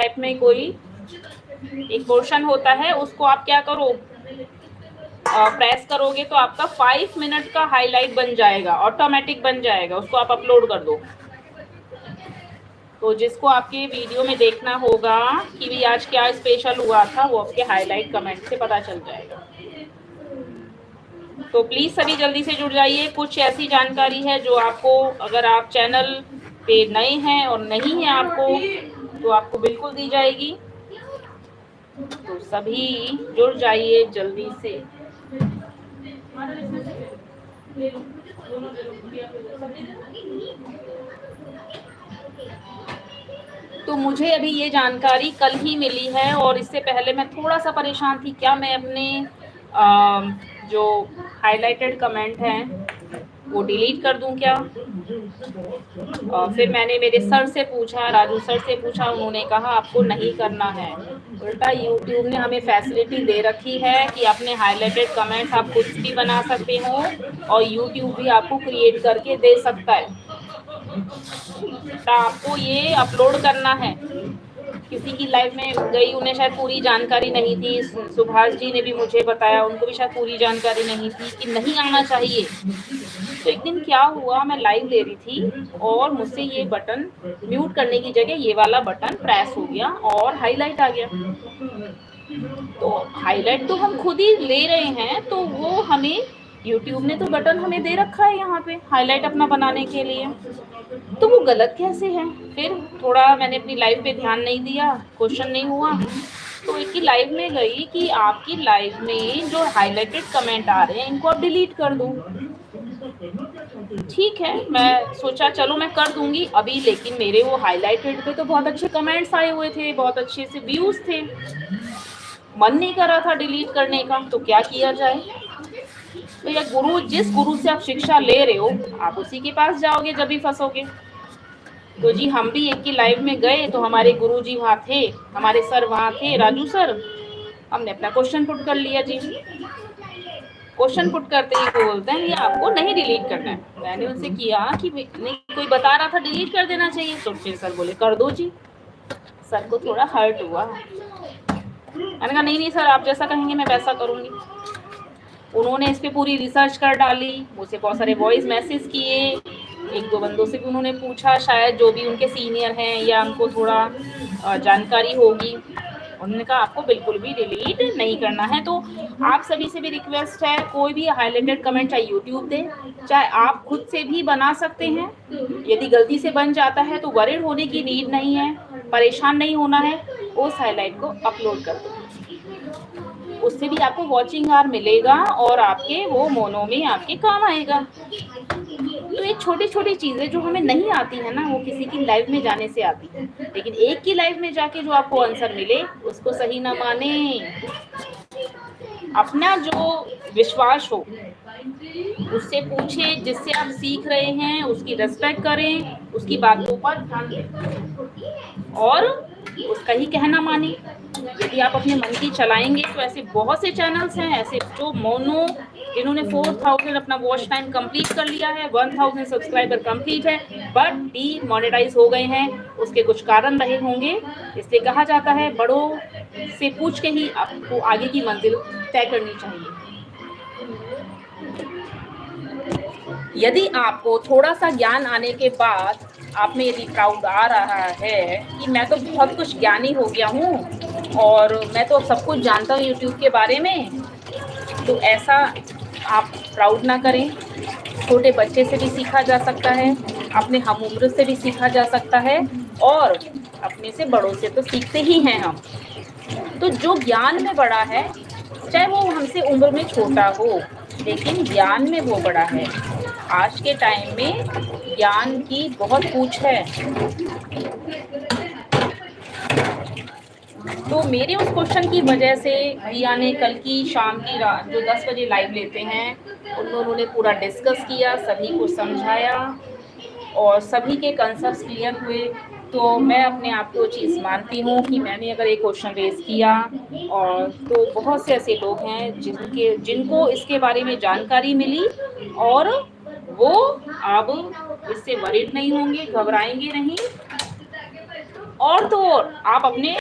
Type में कोई एक पोर्शन होता है, उसको आप क्या करो, प्रेस करोगे तो आपका 5 मिनट का हाईलाइट बन जाएगा, ऑटोमेटिक बन जाएगा, उसको आप अपलोड कर दो। तो जिसको आपके वीडियो में देखना होगा कि भी आज क्या स्पेशल हुआ था, वो आपके हाईलाइट कमेंट से पता चल जाएगा। तो प्लीज़ सभी जल्दी से जुड़ जाइए। कुछ ऐसी जानकारी है जो आपको, अगर आप चैनल पे नए हैं और नहीं है आपको, तो आपको बिल्कुल दी जाएगी। तो सभी जुड़ जाइए जल्दी से। तो मुझे अभी ये जानकारी कल ही मिली है और इससे पहले मैं थोड़ा सा परेशान थी, क्या मैं अपने जो हाइलाइटेड कमेंट हैं वो डिलीट कर दूं क्या। फिर मैंने मेरे सर से पूछा, राजू सर से पूछा, उन्होंने कहा आपको नहीं करना है। उल्टा यूट्यूब ने हमें फैसिलिटी दे रखी है कि अपने हाइलाइटेड कमेंट्स आप खुद भी बना सकते हो और यूट्यूब भी आपको क्रिएट करके दे सकता है। तो आपको ये अपलोड करना है। किसी की लाइफ में गई, उन्हें शायद पूरी जानकारी नहीं थी, सुभाष जी ने भी मुझे बताया, उनको भी शायद पूरी जानकारी नहीं थी कि नहीं आना चाहिए। तो एक दिन क्या हुआ, मैं लाइव ले रही थी और मुझसे ये बटन म्यूट करने की जगह ये वाला बटन प्रेस हो गया और हाईलाइट आ गया। तो हाईलाइट तो हम खुद ही ले रहे हैं, तो वो हमें यूट्यूब ने तो बटन हमें दे रखा है यहाँ पे हाईलाइट अपना बनाने के लिए, तो वो गलत कैसे है। फिर थोड़ा मैंने अपनी लाइव पे ध्यान नहीं दिया, क्वेश्चन नहीं हुआ, तो एक ही लाइव में गई कि आपकी लाइव में जो हाईलाइटेड कमेंट आ रहे हैं इनको आप डिलीट कर दो। ठीक है, मैं सोचा चलो मैं कर दूंगी अभी, लेकिन मेरे वो हाईलाइटेड पे तो बहुत अच्छे कमेंट्स आए हुए थे, बहुत अच्छे से व्यूज थे, मन नहीं कर रहा था डिलीट करने का, तो क्या किया जाए। तो ये गुरु, जिस गुरु से आप शिक्षा ले रहे हो आप उसी के पास जाओगे जब भी फंसोगे। तो जी हम भी एक की लाइव में गए तो हमारे गुरु जी वहाँ थे, हमारे सर वहाँ थे, राजू सर। हमने अपना क्वेश्चन पुट कर लिया जी। क्वेश्चन पुट करते ही बोलते हैं ये आपको नहीं डिलीट करना है। मैंने उनसे किया कि नहीं, कोई बता रहा था डिलीट कर देना चाहिए, तो फिर सर बोले कर दो जी। सर को थोड़ा हर्ट हुआ। मैंने कहा नहीं नहीं सर, आप जैसा कहेंगे मैं वैसा करूँगी। उन्होंने इस पर पूरी रिसर्च कर डाली, मुझसे बहुत सारे वॉइस मैसेज किए, एक दो बंदों से भी उन्होंने पूछा, शायद जो भी उनके सीनियर हैं या उनको थोड़ा जानकारी होगी। उन्होंने कहा आपको बिल्कुल भी डिलीट नहीं करना है। तो आप सभी से भी रिक्वेस्ट है, कोई भी हाईलाइटेड कमेंट चाहे यूट्यूब दे, चाहे आप खुद से भी बना सकते हैं। यदि गलती से बन जाता है तो वरीड होने की नीड नहीं है, परेशान नहीं होना है, उस हाईलाइट को अपलोड कर दो, उससे भी आपको वॉचिंग आवर मिलेगा और आपके वो मोनो में आपके काम आएगा। तो ये छोटी छोटी चीज़ें जो हमें नहीं आती है ना, वो किसी की लाइव में जाने से आती है, लेकिन एक की लाइव में जाके जो आपको आंसर मिले उसको सही ना माने। अपना जो विश्वास हो उससे पूछे, जिससे आप सीख रहे हैं उसकी रिस्पेक्ट करें, उसकी बातों पर ध्यान दें और उसका ही कहना माने। यदि आप अपने मन की चलाएंगे तो ऐसे बहुत से चैनल्स हैं ऐसे जो मोनो, जिन्होंने 4000 अपना वॉच टाइम कंप्लीट कर लिया है, 1000 सब्सक्राइबर कंप्लीट है, बट डीमोनेटाइज हो गए हैं। उसके कुछ कारण रहे होंगे, इसलिए कहा जाता है बड़ों से पूछ के ही आपको आगे की मंजिल तय करनी चाहिए। यदि आपको थोड़ा सा ज्ञान आने के बाद आप में यदि प्राउड आ रहा है कि मैं तो बहुत कुछ ज्ञानी हो गया हूँ और मैं तो सब कुछ जानता हूँ यूट्यूब के बारे में, तो ऐसा आप प्राउड ना करें। छोटे बच्चे से भी सीखा जा सकता है, अपने हम उम्र से भी सीखा जा सकता है और अपने से बड़ों से तो सीखते ही हैं हम। तो जो ज्ञान में बड़ा है, चाहे वो हमसे उम्र में छोटा हो, लेकिन ज्ञान में वो बड़ा है। आज के टाइम में ज्ञान की बहुत पूछ है। तो मेरे उस क्वेश्चन की वजह से भैया ने कल की शाम की रात जो 10 बजे लाइव लेते हैं, उन्होंने पूरा डिस्कस किया, सभी को समझाया और सभी के कंसेप्ट क्लियर हुए। तो मैं अपने आप को चीज़ मानती हूँ कि मैंने अगर एक क्वेश्चन रेज किया और तो बहुत से ऐसे लोग हैं जिनको इसके बारे में जानकारी मिली और वो अब इससे वरीड नहीं होंगे, घबराएंगे नहीं और तो और आप अपने